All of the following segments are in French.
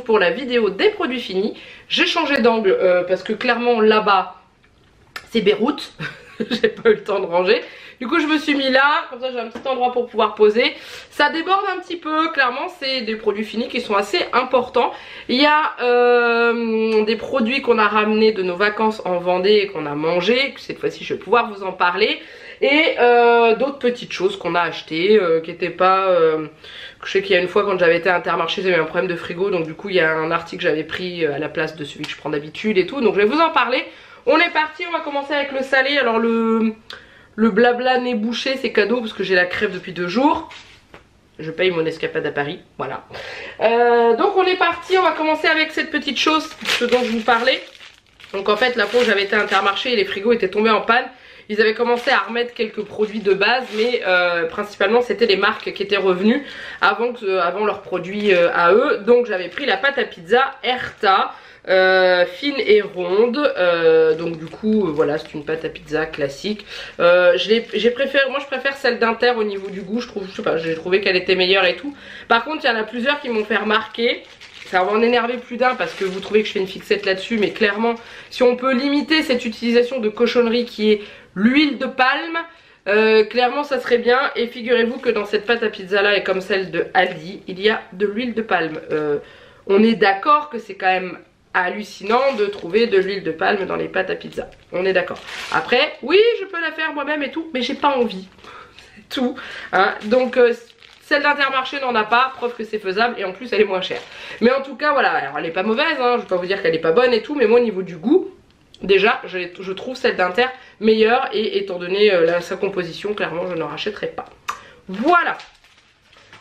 pour la vidéo des produits finis. J'ai changé d'angle parce que clairement là-bas c'est Beyrouth. J'ai pas eu le temps de ranger. Du coup je me suis mis là, comme ça j'ai un petit endroit pour pouvoir poser. Ça déborde un petit peu, clairement c'est des produits finis qui sont assez importants. Il y a des produits qu'on a ramenés de nos vacances en Vendée et qu'on a mangé. Cette fois-ci je vais pouvoir vous en parler. Et d'autres petites choses qu'on a achetées qui n'étaient pas... je sais qu'il y a une fois quand j'avais été à Intermarché j'avais un problème de frigo. Donc du coup il y a un article que j'avais pris à la place de celui que je prends d'habitude et tout. Donc je vais vous en parler. On est parti, on va commencer avec le salé. Alors le blabla nez bouché c'est cadeau parce que j'ai la crève depuis 2 jours. Je paye mon escapade à Paris, voilà. Donc on est parti, on va commencer avec cette petite chose, ce dont je vous parlais. Donc en fait la fois où j'avais été à Intermarché et les frigos étaient tombés en panne. Ils avaient commencé à remettre quelques produits de base, mais principalement c'était les marques qui étaient revenues avant leurs produits à eux. Donc j'avais pris la pâte à pizza Erta. Fine et ronde, donc du coup voilà c'est une pâte à pizza classique. Moi je préfère celle d'Inter au niveau du goût, je sais pas, j'ai trouvé qu'elle était meilleure et tout. Par contre il y en a plusieurs qui m'ont fait remarquer, ça va en énerver plus d'un parce que vous trouvez que je fais une fixette là-dessus, mais clairement si on peut limiter cette utilisation de cochonnerie qui est l'huile de palme, clairement ça serait bien. Et figurez-vous que dans cette pâte à pizza là et comme celle de Aldi, il y a de l'huile de palme. On est d'accord que c'est quand même hallucinant de trouver de l'huile de palme dans les pâtes à pizza, on est d'accord. Après oui je peux la faire moi-même et tout, mais j'ai pas envie, c'est tout hein. Donc celle d'Intermarché n'en a pas, preuve que c'est faisable et en plus elle est moins chère. Mais en tout cas voilà, alors elle est pas mauvaise hein, je vais pas vous dire qu'elle est pas bonne et tout, mais moi au niveau du goût déjà je trouve celle d'Inter meilleure et étant donné sa composition clairement je n'en rachèterai pas. Voilà.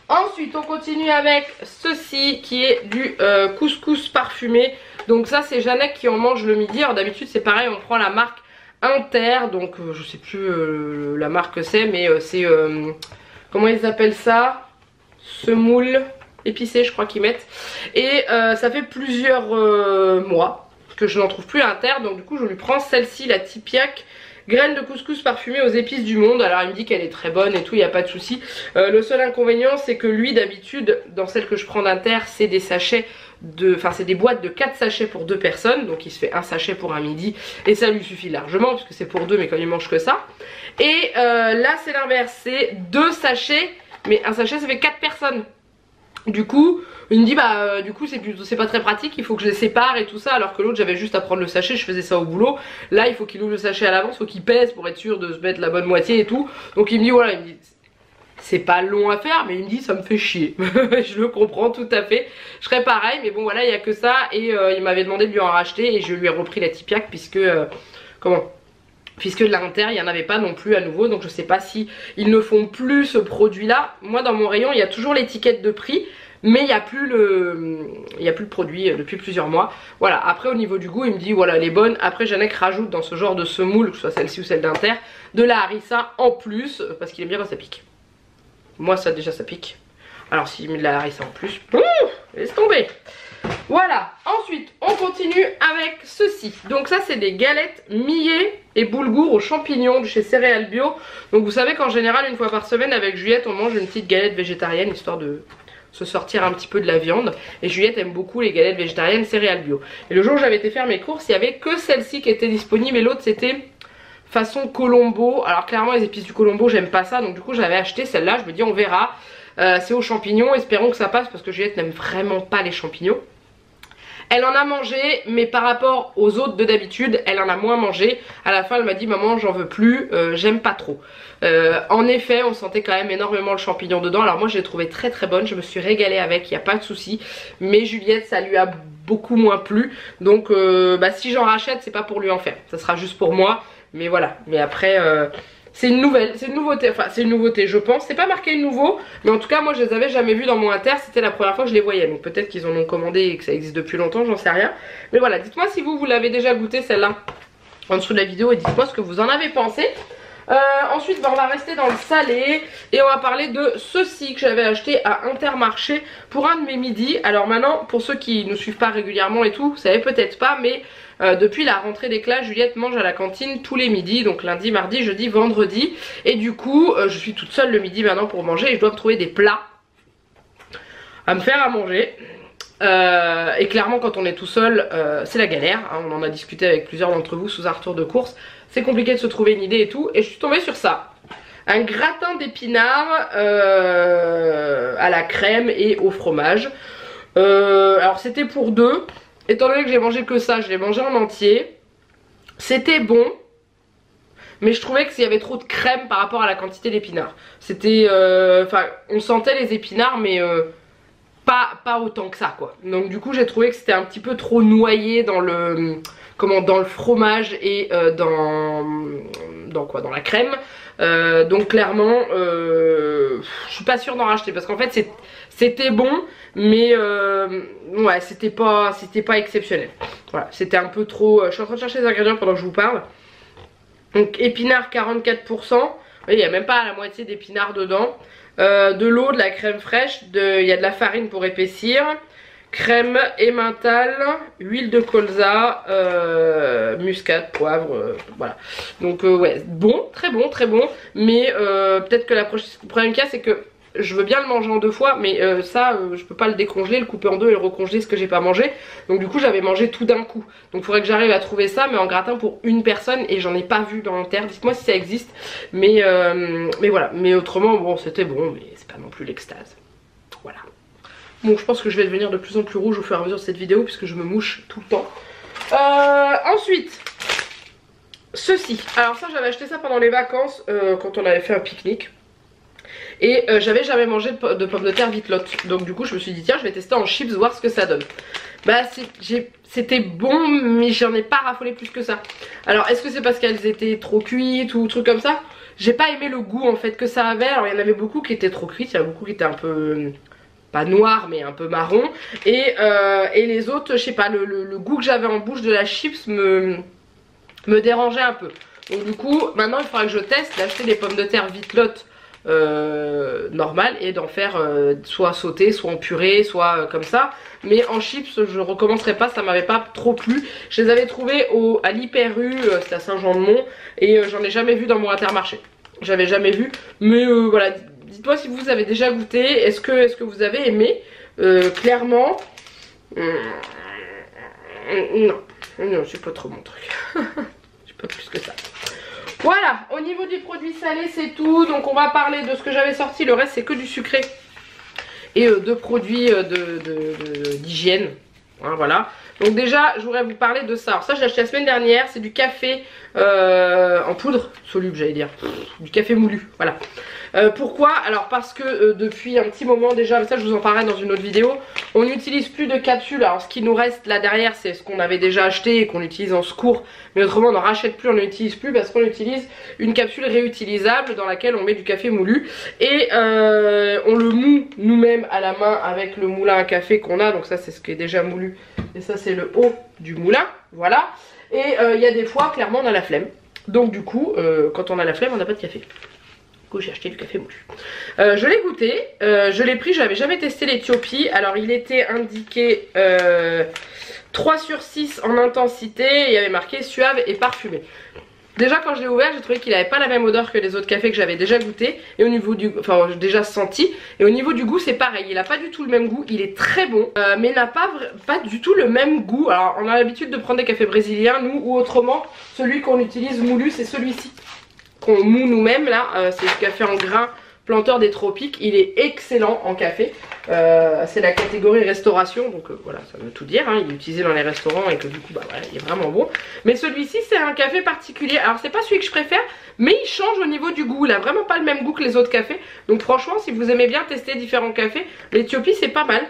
Ensuite on continue avec ceci qui est du couscous parfumé. Donc ça c'est Jeannette qui en mange le midi. Alors d'habitude c'est pareil, on prend la marque Inter. Donc je sais plus la marque que c'est, mais c'est comment ils appellent ça, semoule épicé je crois qu'ils mettent. Et ça fait plusieurs mois que je n'en trouve plus à Inter. Donc du coup je lui prends celle-ci, la Tipiak. Graines de couscous parfumées aux épices du monde. Alors il me dit qu'elle est très bonne et tout, il n'y a pas de souci. Le seul inconvénient c'est que lui d'habitude dans celle que je prends d'Inter c'est des sachets enfin c'est des boîtes de 4 sachets pour 2 personnes. Donc il se fait un sachet pour un midi et ça lui suffit largement puisque c'est pour 2 mais quand il mange que ça. Et là c'est l'inverse, c'est 2 sachets mais un sachet ça fait 4 personnes. Du coup il me dit bah du coup c'est pas très pratique, il faut que je les sépare et tout ça, alors que l'autre j'avais juste à prendre le sachet, je faisais ça au boulot. Là il faut qu'il ouvre le sachet à l'avance, il faut qu'il pèse pour être sûr de se mettre la bonne moitié et tout. Donc il me dit voilà, il me dit c'est pas long à faire mais il me dit ça me fait chier. Je le comprends tout à fait, je serais pareil mais bon voilà il y a que ça. Et il m'avait demandé de lui en racheter et je lui ai repris la Tipiak puisque puisque de l'Inter il n'y en avait pas non plus à nouveau. Donc je sais pas si ils ne font plus ce produit là. Moi dans mon rayon il y a toujours l'étiquette de prix, mais il n'y a plus le produit depuis plusieurs mois. Voilà, après au niveau du goût il me dit voilà elle est bonne. Après Jeannette rajoute dans ce genre de semoule, que ce soit celle-ci ou celle d'Inter, de la harissa en plus parce qu'il aime bien quand ça pique. Moi ça déjà ça pique, alors s'il met de la harissa en plus, laisse tomber. Voilà, ensuite on continue avec ceci. Donc ça c'est des galettes millet et boulgour aux champignons de chez Céréales Bio. Donc vous savez qu'en général une fois par semaine avec Juliette on mange une petite galette végétarienne histoire de se sortir un petit peu de la viande. Et Juliette aime beaucoup les galettes végétariennes Céréales Bio. Et le jour où j'avais été faire mes courses il n'y avait que celle-ci qui était disponible et l'autre c'était façon Colombo. Alors clairement les épices du Colombo j'aime pas ça, donc du coup j'avais acheté celle-là. Je me dis on verra, c'est aux champignons, espérons que ça passe parce que Juliette n'aime vraiment pas les champignons. Elle en a mangé mais par rapport aux autres de d'habitude elle en a moins mangé. À la fin elle m'a dit maman j'en veux plus, j'aime pas trop. En effet on sentait quand même énormément le champignon dedans. Alors moi je l'ai trouvée très très bonne, je me suis régalée avec, il n'y a pas de souci. Mais Juliette ça lui a beaucoup moins plu. Donc si j'en rachète c'est pas pour lui en faire, ça sera juste pour moi. Mais voilà, mais après c'est une nouveauté, enfin c'est une nouveauté je pense, c'est pas marqué nouveau, mais en tout cas moi je les avais jamais vus dans mon Inter, c'était la première fois que je les voyais, donc peut-être qu'ils en ont commandé et que ça existe depuis longtemps, j'en sais rien. Mais voilà, dites-moi si vous l'avez déjà goûté celle-là en dessous de la vidéo et dites-moi ce que vous en avez pensé. Ensuite on va rester dans le salé et on va parler de ceci que j'avais acheté à Intermarché pour un de mes midis. Alors maintenant pour ceux qui ne suivent pas régulièrement et tout, vous savez peut-être pas, mais depuis la rentrée des classes Juliette mange à la cantine tous les midis, donc lundi, mardi, jeudi, vendredi. Et du coup je suis toute seule le midi maintenant pour manger et je dois me trouver des plats à me faire à manger. Et clairement quand on est tout seul c'est la galère, hein. On en a discuté avec plusieurs d'entre vous sous un retour de course. C'est compliqué de se trouver une idée et tout. Et je suis tombée sur ça. Un gratin d'épinards à la crème et au fromage. Alors c'était pour deux. Étant donné que j'ai mangé que ça, je l'ai mangé en entier. C'était bon. Mais je trouvais qu'il y avait trop de crème par rapport à la quantité d'épinards. C'était... Enfin, on sentait les épinards mais... Pas autant que ça quoi. Donc du coup j'ai trouvé que c'était un petit peu trop noyé dans le dans le fromage et dans la crème. Donc clairement je suis pas sûre d'en racheter parce qu'en fait c'était bon mais ouais c'était pas exceptionnel. Voilà, c'était un peu trop. Je suis en train de chercher les ingrédients pendant que je vous parle. Donc épinards 44%. Il n'y a même pas la moitié d'épinards dedans. De l'eau, de la crème fraîche, il y a de la farine pour épaissir, crème emmental, huile de colza, muscade, poivre, voilà. Donc ouais, bon, très bon, mais peut-être que le problème qu'il y a c'est que je veux bien le manger en deux fois, mais je peux pas le décongeler, le couper en deux et le recongeler ce que j'ai pas mangé. Donc du coup j'avais mangé tout d'un coup. Donc il faudrait que j'arrive à trouver ça, mais en gratin pour une personne et j'en ai pas vu dans l'inter. Dites-moi si ça existe. Mais voilà. Mais autrement, bon c'était bon, mais c'est pas non plus l'extase. Voilà. Bon je pense que je vais devenir de plus en plus rouge au fur et à mesure de cette vidéo puisque je me mouche tout le temps. Ensuite, ceci. Alors ça j'avais acheté ça pendant les vacances quand on avait fait un pique-nique. Et j'avais jamais mangé de pommes de terre vitelotte. Donc du coup je me suis dit tiens je vais tester en chips voir ce que ça donne. Bah c'était bon mais j'en ai pas raffolé plus que ça. Alors est-ce que c'est parce qu'elles étaient trop cuites ou trucs comme ça? J'ai pas aimé le goût en fait que ça avait. Alors il y en avait beaucoup qui étaient trop cuites, il y en a beaucoup qui étaient un peu... pas noir mais un peu marron. Et les autres je sais pas, le goût que j'avais en bouche de la chips me dérangeait un peu. Donc du coup maintenant il faudra que je teste d'acheter des pommes de terre vitelotte normal et d'en faire soit sauté, soit en purée, soit comme ça. Mais en chips je recommencerai pas, ça m'avait pas trop plu. Je les avais trouvés à l'Hyper U, c'était à Saint-Jean-de-Mont. Et j'en ai jamais vu dans mon Intermarché. J'avais jamais vu. Mais voilà, dites-moi si vous avez déjà goûté. Est-ce que vous avez aimé? Clairement non c'est pas trop mon truc. C'est pas plus que ça. Voilà, au niveau du produit salé c'est tout. Donc on va parler de ce que j'avais sorti. Le reste c'est que du sucré et de produits d'hygiène, hein, voilà. Donc déjà je voudrais vous parler de ça. Alors ça je l'ai acheté la semaine dernière. C'est du café en poudre soluble, j'allais dire, du café moulu, voilà. Pourquoi? Alors parce que depuis un petit moment déjà, ça je vous en parlerai dans une autre vidéo, on n'utilise plus de capsules. Alors ce qui nous reste là derrière c'est ce qu'on avait déjà acheté et qu'on utilise en secours, mais autrement on n'en rachète plus, on n'utilise plus parce qu'on utilise une capsule réutilisable dans laquelle on met du café moulu et on le moue nous-mêmes à la main avec le moulin à café qu'on a. Donc ça c'est ce qui est déjà moulu et ça c'est le haut du moulin, voilà. Et il y a des fois clairement on a la flemme, donc du coup quand on a la flemme on n'a pas de café. Du coup j'ai acheté du café moulu. Je l'ai goûté, je l'ai pris, j'avais jamais testé l'Éthiopie. Alors il était indiqué 3 sur 6 en intensité et il y avait marqué suave et parfumé. Déjà quand je l'ai ouvert j'ai trouvé qu'il n'avait pas la même odeur que les autres cafés que j'avais déjà goûté. Et au niveau du... enfin déjà senti. Et au niveau du goût c'est pareil, il n'a pas du tout le même goût. Il est très bon mais il n'a pas du tout le même goût. Alors on a l'habitude de prendre des cafés brésiliens nous, ou autrement celui qu'on utilise moulu c'est celui-ci qu'on moue nous-mêmes là, c'est le café en grains planteur des tropiques. Il est excellent en café, c'est la catégorie restauration, donc voilà ça veut tout dire, hein. Il est utilisé dans les restaurants et que du coup bah voilà, il est vraiment bon. Mais celui-ci c'est un café particulier, alors c'est pas celui que je préfère mais il change au niveau du goût, il a vraiment pas le même goût que les autres cafés. Donc franchement si vous aimez bien tester différents cafés, l'Éthiopie c'est pas mal.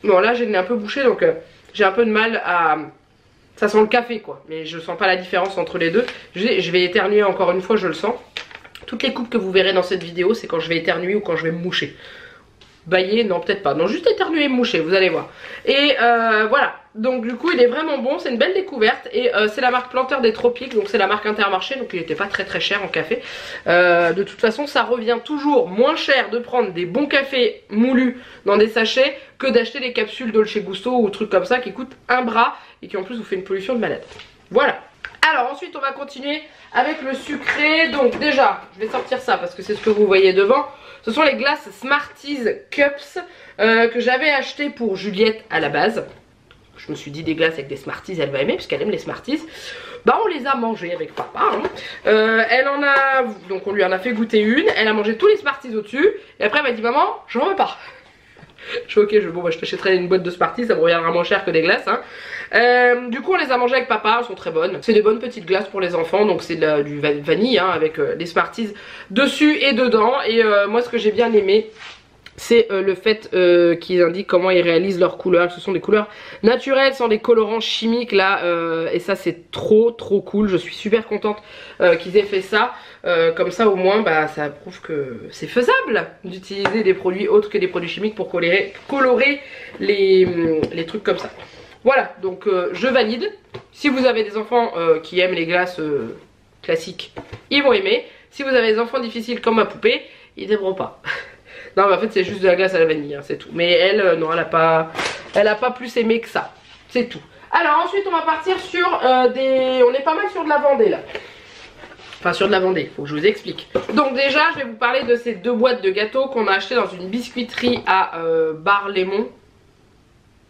Bon là j'ai le nez un peu bouché donc j'ai un peu de mal à... Ça sent le café quoi, mais je sens pas la différence entre les deux. Je vais éternuer encore une fois, je le sens. Toutes les coupes que vous verrez dans cette vidéo, c'est quand je vais éternuer ou quand je vais me moucher. Bailler, non peut-être pas, non juste éternuer et me moucher, vous allez voir. Et voilà, donc du coup il est vraiment bon, c'est une belle découverte. Et c'est la marque Planteur des Tropiques, donc c'est la marque Intermarché, donc il n'était pas très cher en café. De toute façon ça revient toujours moins cher de prendre des bons cafés moulus dans des sachets que d'acheter des capsules Dolce Gusto ou trucs comme ça qui coûtent un bras et qui en plus vous fait une pollution de malade. Voilà. Alors ensuite on va continuer avec le sucré. Donc déjà je vais sortir ça parce que c'est ce que vous voyez devant. Ce sont les glaces Smarties Cups que j'avais acheté pour Juliette à la base. Je me suis dit des glaces avec des Smarties, elle va aimer puisqu'elle aime les Smarties. Bah on les a mangées avec papa hein. Elle en a, donc on lui en a fait goûter une. Elle a mangé tous les Smarties au dessus. Et après elle m'a dit maman j'en veux pas. Je suis ok, bon bah je t'achèterai une boîte de Smarties, ça me reviendra moins cher que des glaces hein. Du coup on les a mangées avec papa, elles sont très bonnes. C'est des bonnes petites glaces pour les enfants, donc c'est du vanille hein, avec les Smarties dessus et dedans. Et moi ce que j'ai bien aimé, c'est le fait qu'ils indiquent comment ils réalisent leurs couleurs. Ce sont des couleurs naturelles sans des colorants chimiques là et ça c'est trop cool. Je suis super contente qu'ils aient fait ça. Comme ça au moins bah, ça prouve que c'est faisable d'utiliser des produits autres que des produits chimiques pour colorer les trucs comme ça. Voilà, donc je valide. Si vous avez des enfants qui aiment les glaces classiques, ils vont aimer. Si vous avez des enfants difficiles comme ma poupée, ils n'aimeront pas. Non mais en fait c'est juste de la glace à la vanille hein, c'est tout. Mais elle non elle a pas plus aimé que ça. C'est tout. Alors ensuite on va partir sur des... On est pas mal sur de la Vendée là. Enfin sur de la Vendée, faut que je vous explique. Donc déjà je vais vous parler de ces deux boîtes de gâteaux qu'on a acheté dans une biscuiterie à Bar-Lémont.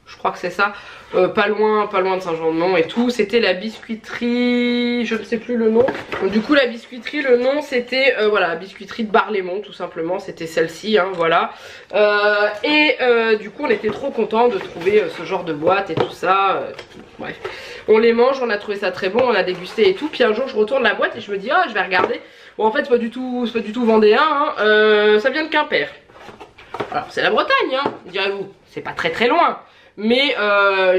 Je crois que c'est ça, pas loin de Saint-Jean-de-Mont et tout. C'était la biscuiterie, je ne sais plus le nom. Donc, du coup la biscuiterie, le nom c'était voilà, la biscuiterie de Bar-Lémont tout simplement. C'était celle-ci, hein, voilà. Du coup on était trop contents de trouver ce genre de boîte et tout ça. Bref, on les mange, on a trouvé ça très bon, on a dégusté et tout. Puis un jour je retourne la boîte et je me dis ah je vais regarder. Bon en fait c'est pas du tout vendéen, hein. Ça vient de Quimper. Alors c'est la Bretagne, hein, direz-vous. C'est pas très loin. Mais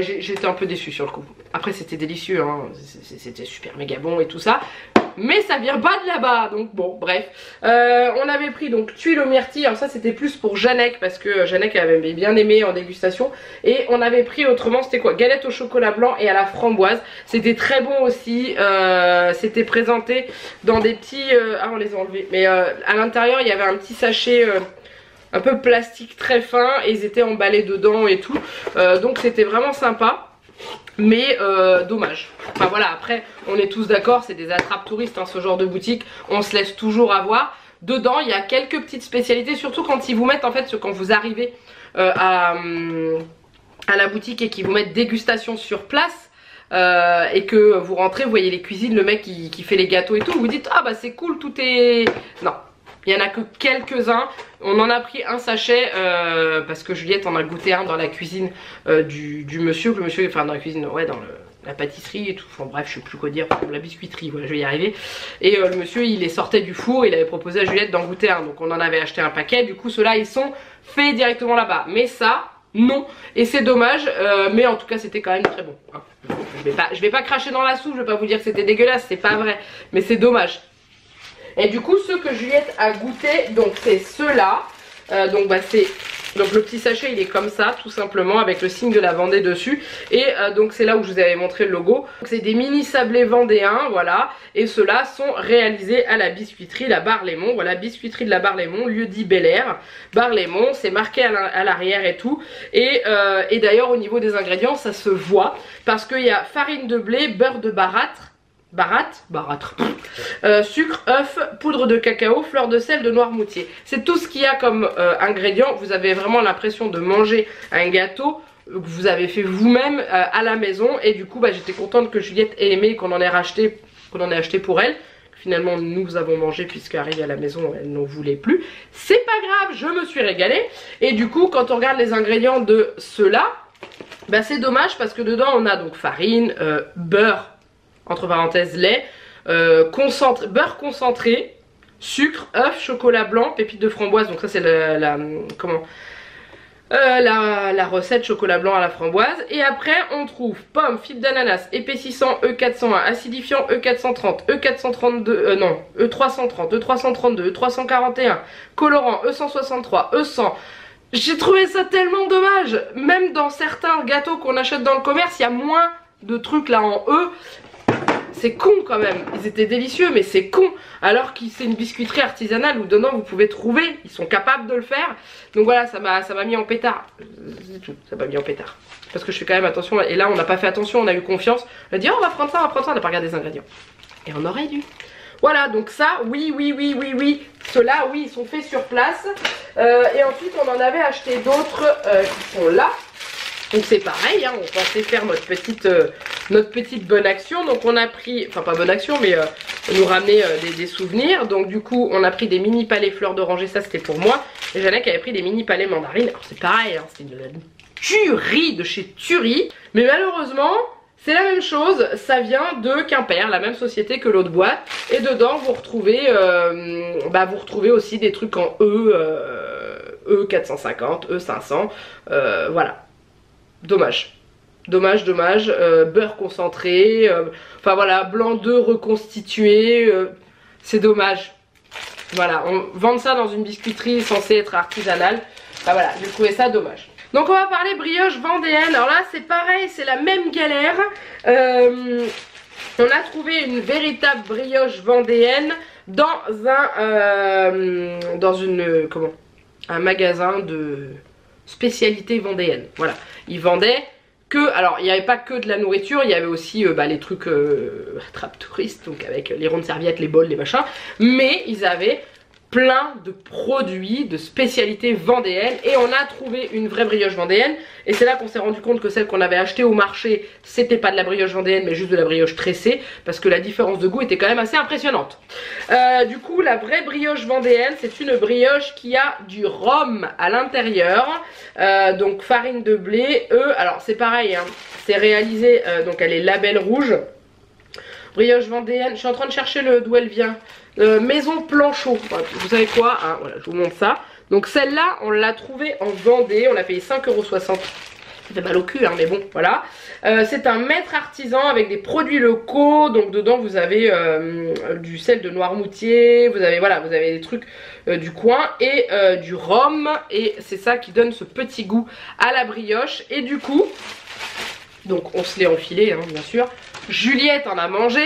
j'étais un peu déçue sur le coup. Après c'était délicieux hein. C'était super méga bon et tout ça. Mais ça vient pas de là-bas. Donc bon bref. On avait pris donc tuiles aux myrtilles. Alors ça c'était plus pour Jeannette. Parce que Jeannette avait bien aimé en dégustation. Et on avait pris autrement c'était quoi, galettes au chocolat blanc et à la framboise. C'était très bon aussi. C'était présenté dans des petits... Ah on les a enlevés. Mais à l'intérieur il y avait un petit sachet... un peu plastique très fin et ils étaient emballés dedans et tout. Donc c'était vraiment sympa. Mais dommage. Enfin voilà, après on est tous d'accord, c'est des attrapes touristes hein, ce genre de boutique. On se laisse toujours avoir. Dedans il y a quelques petites spécialités, surtout quand ils vous mettent en fait, quand vous arrivez à la boutique et qu'ils vous mettent dégustation sur place. Et que vous rentrez, vous voyez les cuisines, le mec qui fait les gâteaux et tout. Vous dites ah bah c'est cool, tout est... Non. Il n'y en a que quelques-uns. On en a pris un sachet parce que Juliette en a goûté un dans la cuisine du monsieur. Le monsieur, enfin dans la cuisine, ouais, dans la pâtisserie et tout. Enfin bref, je sais plus quoi dire, la biscuiterie, voilà, je vais y arriver. Et le monsieur, il les sortait du four, il avait proposé à Juliette d'en goûter un. Donc on en avait acheté un paquet. Du coup, ceux-là, ils sont faits directement là-bas. Mais ça, non. Et c'est dommage, mais en tout cas, c'était quand même très bon. Hein. Je vais pas cracher dans la soupe, je vais pas vous dire que c'était dégueulasse, c'est pas vrai. Mais c'est dommage. Et du coup ceux que Juliette a goûté, donc c'est ceux-là. Donc bah c'est... Donc le petit sachet il est comme ça tout simplement avec le signe de la Vendée dessus. Et donc c'est là où je vous avais montré le logo. C'est des mini sablés vendéens, voilà. Et ceux-là sont réalisés à la biscuiterie la Bar-Lémont. Voilà, biscuiterie de la Bar-Lémont, lieu dit Bel Air. Bar-Lémont, c'est marqué à l'arrière et tout. Et d'ailleurs au niveau des ingrédients ça se voit. Parce qu'il y a farine de blé, beurre de barâtre, sucre, œuf, poudre de cacao, fleur de sel, de noirmoutier. C'est tout ce qu'il y a comme ingrédients. Vous avez vraiment l'impression de manger un gâteau que vous avez fait vous-même à la maison. Et du coup bah, j'étais contente que Juliette ait aimé, qu'on en ait acheté pour elle. Finalement nous avons mangé puisqu'arrivée à la maison elle n'en voulait plus. C'est pas grave, je me suis régalée. Et du coup quand on regarde les ingrédients de ceux-là, bah, c'est dommage parce que dedans on a donc farine, beurre, entre parenthèses lait, beurre concentré, sucre, œuf, chocolat blanc, pépites de framboise. Donc ça c'est la recette chocolat blanc à la framboise. Et après on trouve pommes, fibres d'ananas, épaississant E401, acidifiant E430, E432, non E330, E332, E341, colorant E163, E100. J'ai trouvé ça tellement dommage. Même dans certains gâteaux qu'on achète dans le commerce, il y a moins de trucs là en E. c'est con quand même. Ils étaient délicieux, mais c'est con. Alors que c'est une biscuiterie artisanale où dedans vous pouvez trouver, ils sont capables de le faire. Donc voilà, ça m'a mis en pétard. C'est tout, ça m'a mis en pétard. Parce que je fais quand même attention, et là on n'a pas fait attention, on a eu confiance. On a dit oh, on va prendre ça, on n'a pas regardé les ingrédients. Et on aurait dû. Voilà, donc ça, oui. Ceux-là, oui, ils sont faits sur place. Et ensuite, on en avait acheté d'autres qui sont là. Donc c'est pareil, hein, on pensait faire notre petite bonne action. Donc on a pris, enfin pas bonne action, mais nous ramener des souvenirs. Donc du coup, on a pris des mini palets fleurs d'oranger, ça c'était pour moi. Et Jeannette avait pris des mini palets mandarines. Alors c'est pareil, hein, c'était une tuerie de chez Tuerie. Mais malheureusement... c'est la même chose, ça vient de Quimper, la même société que l'autre boîte. Et dedans vous retrouvez, aussi des trucs en E450, E500, voilà. Dommage. Dommage. Beurre concentré, enfin voilà, blanc d'œuf reconstitué, c'est dommage. Voilà, on vend ça dans une biscuiterie censée être artisanale. Enfin voilà, j'ai trouvé ça dommage. Donc on va parler brioche vendéenne. Alors là c'est pareil, c'est la même galère. On a trouvé une véritable brioche vendéenne dans un magasin de spécialité vendéenne. Voilà, ils vendaient que, alors il n'y avait pas que de la nourriture, il y avait aussi les trucs attrape touristes, donc avec les rondes serviettes, les bols, les machins. Mais ils avaient plein de produits de spécialité vendéenne et on a trouvé une vraie brioche vendéenne et c'est là qu'on s'est rendu compte que celle qu'on avait achetée au marché c'était pas de la brioche vendéenne mais juste de la brioche tressée parce que la différence de goût était quand même assez impressionnante. Du coup la vraie brioche vendéenne c'est une brioche qui a du rhum à l'intérieur, donc farine de blé, alors c'est pareil hein, c'est réalisé, donc elle est label rouge. Brioche vendéenne, je suis en train de chercher d'où elle vient. Maison Planchot, vous savez quoi hein, voilà, je vous montre ça. Donc celle-là, on l'a trouvée en Vendée, on l'a payé 5,60 €. Ça fait mal au cul, hein, mais bon, voilà. C'est un maître artisan avec des produits locaux. Donc dedans, vous avez du sel de Noirmoutier, vous avez des trucs du coin et du rhum. Et c'est ça qui donne ce petit goût à la brioche. Et du coup, donc on se l'est enfilé, hein, bien sûr. Juliette en a mangé.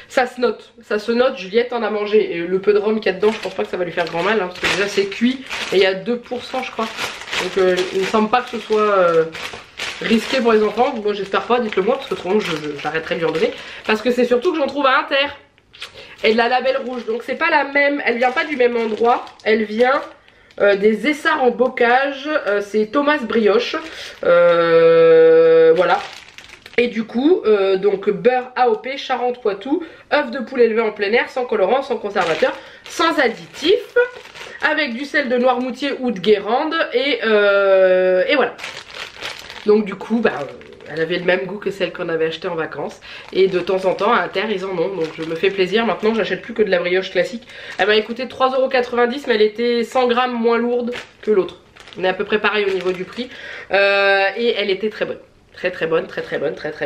Ça se note, Juliette en a mangé. Et le peu de rhum qu'il y a dedans, je pense pas que ça va lui faire grand mal, hein, parce que déjà c'est cuit et il y a 2% je crois. Donc il me semble pas que ce soit risqué pour les enfants. Moi j'espère pas, dites-le moi, parce que autrement j'arrêterai de lui en donner. Parce que c'est surtout que j'en trouve à Inter. Et de la label rouge, donc c'est pas la même, elle vient pas du même endroit. Elle vient des Essarts en bocage, c'est Thomas Brioche. Voilà. Et du coup, donc beurre AOP, Charente-Poitou, œuf de poule élevé en plein air, sans colorant, sans conservateur, sans additif, avec du sel de Noirmoutier ou de Guérande, et voilà. Donc du coup, elle avait le même goût que celle qu'on avait achetée en vacances. Et de temps en temps, à Inter, ils en ont. Donc je me fais plaisir. Maintenant, j'achète plus que de la brioche classique. Elle m'a coûté 3,90 €, mais elle était 100 grammes moins lourde que l'autre. On est à peu près pareil au niveau du prix. Et elle était très bonne. Très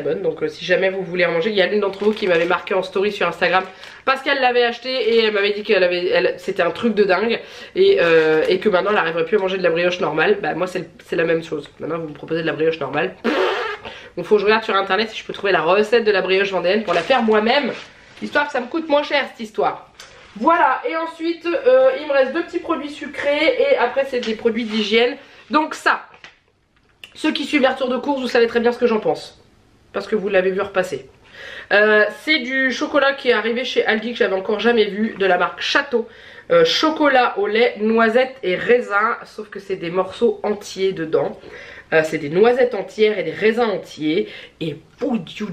bonne. Donc si jamais vous voulez en manger, il y a l'une d'entre vous qui m'avait marqué en story sur Instagram parce qu'elle l'avait acheté et elle m'avait dit que c'était un truc de dingue et que maintenant elle n'arriverait plus à manger de la brioche normale. Bah moi c'est la même chose. Maintenant vous me proposez de la brioche normale. Donc faut que je regarde sur internet si je peux trouver la recette de la brioche vendéenne pour la faire moi-même, histoire que ça me coûte moins cher cette histoire. Voilà, et ensuite il me reste 2 petits produits sucrés et après c'est des produits d'hygiène. Donc ça, ceux qui suivent les retours de course, vous savez très bien ce que j'en pense. Parce que vous l'avez vu repasser. C'est du chocolat qui est arrivé chez Aldi que j'avais encore jamais vu, de la marque Château. Chocolat au lait, noisettes et raisins, sauf que c'est des morceaux entiers dedans. C'est des noisettes entières et des raisins entiers. Et boudiou,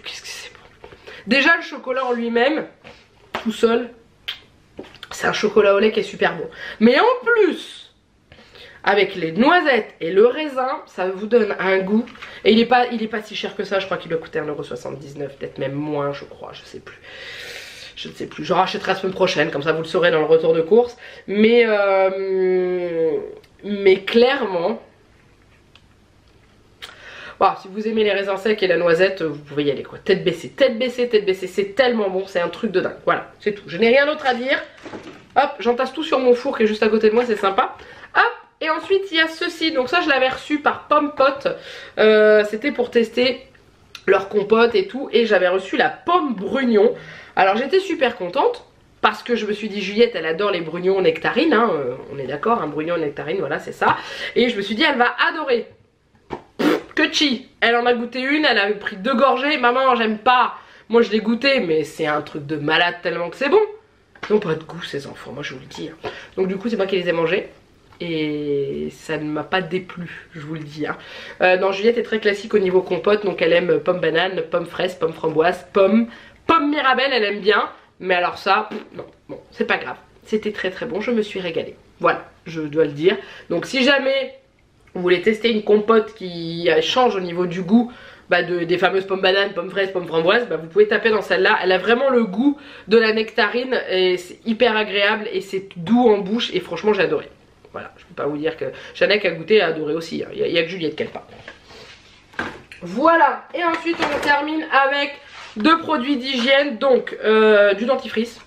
qu'est-ce que c'est bon. Déjà le chocolat en lui-même, tout seul, c'est un chocolat au lait qui est super bon. Mais en plus, avec les noisettes et le raisin, ça vous donne un goût. Et il est pas si cher que ça, je crois qu'il doit coûter 1,79 €, peut-être même moins, je crois, je sais plus. Je ne sais plus, je rachèterai la semaine prochaine, comme ça vous le saurez dans le retour de course. Mais clairement, voilà, si vous aimez les raisins secs et la noisette, vous pouvez y aller quoi. Tête baissée, c'est tellement bon, c'est un truc de dingue. Voilà, c'est tout, je n'ai rien d'autre à dire. Hop, j'entasse tout sur mon four qui est juste à côté de moi, c'est sympa. Hop. Et ensuite il y a ceci, donc ça je l'avais reçu par Pomme Pot, c'était pour tester leur compote et tout, et j'avais reçu la pomme brugnon. Alors j'étais super contente parce que je me suis dit Juliette elle adore les brugnons nectarines, hein, on est d'accord, un brugnon nectarine, voilà c'est ça, et je me suis dit elle va adorer. Que chi, elle en a goûté une, elle a pris 2 gorgées, maman j'aime pas, moi je l'ai goûté mais c'est un truc de malade tellement que c'est bon. Ils n'ont pas de goût ces enfants, moi je vous le dis. Donc du coup c'est moi qui les ai mangés. Et ça ne m'a pas déplu, je vous le dis. Non, Juliette est très classique au niveau compote, donc elle aime pomme banane, pomme fraise, pomme framboise, pomme mirabelle, elle aime bien. Mais alors ça, non, bon, c'est pas grave. C'était très très bon, je me suis régalée. Voilà, je dois le dire. Donc si jamais vous voulez tester une compote qui change au niveau du goût, des fameuses pommes bananes, pommes fraises, pommes framboises, vous pouvez taper dans celle-là. Elle a vraiment le goût de la nectarine et c'est hyper agréable et c'est doux en bouche et franchement j'ai adoré. Voilà, je peux pas vous dire que Jeannette a goûté et a adoré aussi, il n'y a que Juliette qui aime pas. Voilà, et ensuite on termine avec 2 produits d'hygiène, donc du dentifrice.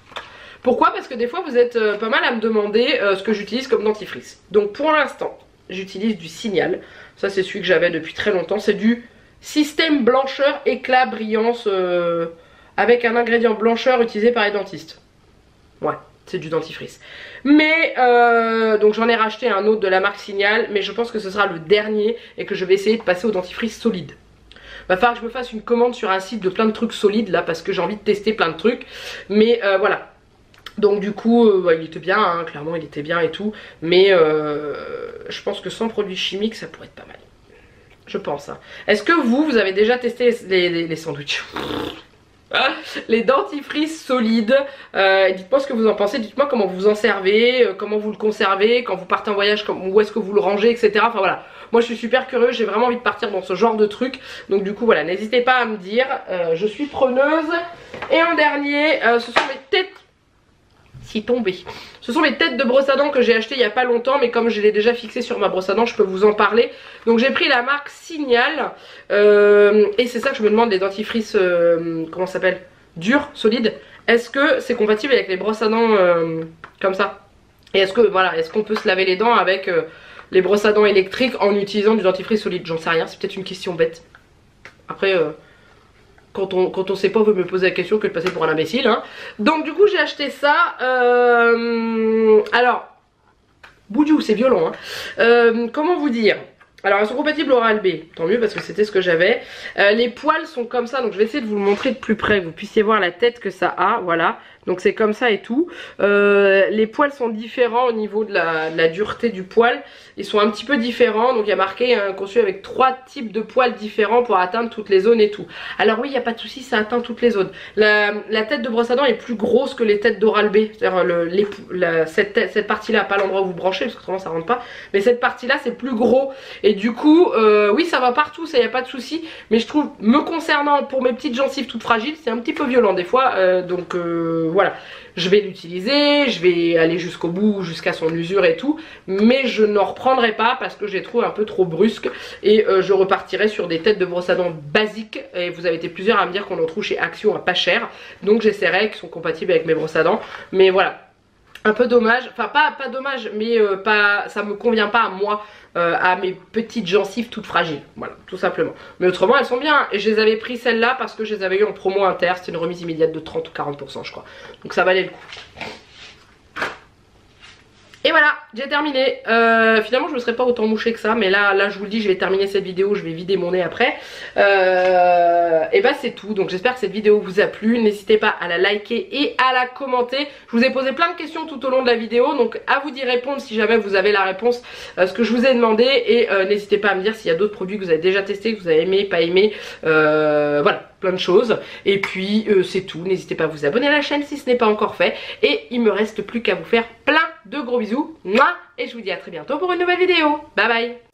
Pourquoi? Parce que des fois vous êtes pas mal à me demander ce que j'utilise comme dentifrice. Donc pour l'instant, j'utilise du Signal. Ça c'est celui que j'avais depuis très longtemps. C'est du système blancheur éclat brillance avec un ingrédient blancheur utilisé par les dentistes. Ouais, c'est du dentifrice. Mais donc j'en ai racheté un autre de la marque Signal, mais je pense que ce sera le dernier et que je vais essayer de passer au dentifrice solide. Va falloir que je me fasse une commande sur un site de plein de trucs solides là parce que j'ai envie de tester plein de trucs. Mais voilà. Donc du coup il était bien, hein, clairement il était bien et tout. Mais je pense que sans produits chimiques ça pourrait être pas mal. Je pense. Hein. Est-ce que vous avez déjà testé les sandwichs? Les dentifrices solides, dites-moi ce que vous en pensez, dites-moi comment vous en servez, comment vous le conservez, quand vous partez en voyage, où est-ce que vous le rangez, etc. Enfin voilà, moi je suis super curieuse, j'ai vraiment envie de partir dans ce genre de truc. Donc du coup voilà, n'hésitez pas à me dire, je suis preneuse. Et en dernier, ce sont mes têtes... Si tombé. Ce sont mes têtes de brosse à dents que j'ai acheté il n'y a pas longtemps, mais comme je l'ai déjà fixé sur ma brosse à dents, je peux vous en parler. Donc j'ai pris la marque Signal, et c'est ça que je me demande, les dentifrices, comment ça s'appelle, durs, solides. Est-ce que c'est compatible avec les brosses à dents comme ça? Et est-ce que voilà, est-ce qu'on peut se laver les dents avec les brosses à dents électriques en utilisant du dentifrice solide? J'en sais rien, c'est peut-être une question bête. Après... Quand on sait pas, on veut me poser la question que de passer pour un imbécile. Hein. Donc du coup j'ai acheté ça. Alors, Boudjou, c'est violent. Hein. Comment vous dire? Alors elles sont compatibles Oral-B, tant mieux parce que c'était ce que j'avais. Les poils sont comme ça, donc je vais essayer de vous le montrer de plus près, que vous puissiez voir la tête que ça a, voilà. Donc c'est comme ça et tout. Les poils sont différents au niveau de la dureté du poil. Ils sont un petit peu différents, donc il y a marqué conçu avec 3 types de poils différents pour atteindre toutes les zones et tout. Alors oui, il n'y a pas de souci, ça atteint toutes les zones. La tête de brosse à dents est plus grosse que les têtes d'Oral-B. C'est-à-dire cette partie-là, pas l'endroit où vous branchez, parce que autrement ça rentre pas. Mais cette partie-là, c'est plus gros. Et du coup, oui, ça va partout, ça y a pas de souci. Mais je trouve, me concernant, pour mes petites gencives toutes fragiles, c'est un petit peu violent des fois. Donc voilà, je vais l'utiliser, je vais aller jusqu'au bout, jusqu'à son usure et tout. Mais je n'en reprendrai pas parce que je les trouve un peu trop brusques. Et je repartirai sur des têtes de brosse à dents basiques. Et vous avez été plusieurs à me dire qu'on en trouve chez Action à pas cher. Donc j'essaierai, qui sont compatibles avec mes brosses à dents. Mais voilà. Un peu dommage, enfin pas dommage, mais ça me convient pas à moi, à mes petites gencives toutes fragiles, voilà, tout simplement. Mais autrement elles sont bien, et je les avais pris celles-là parce que je les avais eu en promo inter, c'était une remise immédiate de 30 ou 40% je crois, donc ça valait le coup. Et voilà, j'ai terminé. Finalement je me serais pas autant mouchée que ça, mais là je vous le dis, je vais terminer cette vidéo, je vais vider mon nez après. Et bah c'est tout, donc j'espère que cette vidéo vous a plu. N'hésitez pas à la liker et à la commenter. Je vous ai posé plein de questions tout au long de la vidéo, donc à vous d'y répondre si jamais vous avez la réponse, ce que je vous ai demandé. Et n'hésitez pas à me dire s'il y a d'autres produits que vous avez déjà testés, que vous avez aimé, pas aimé, voilà, plein de choses. Et puis c'est tout, n'hésitez pas à vous abonner à la chaîne si ce n'est pas encore fait. Et il me reste plus qu'à vous faire plein de gros bisous. Mouah, et je vous dis à très bientôt pour une nouvelle vidéo. Bye bye.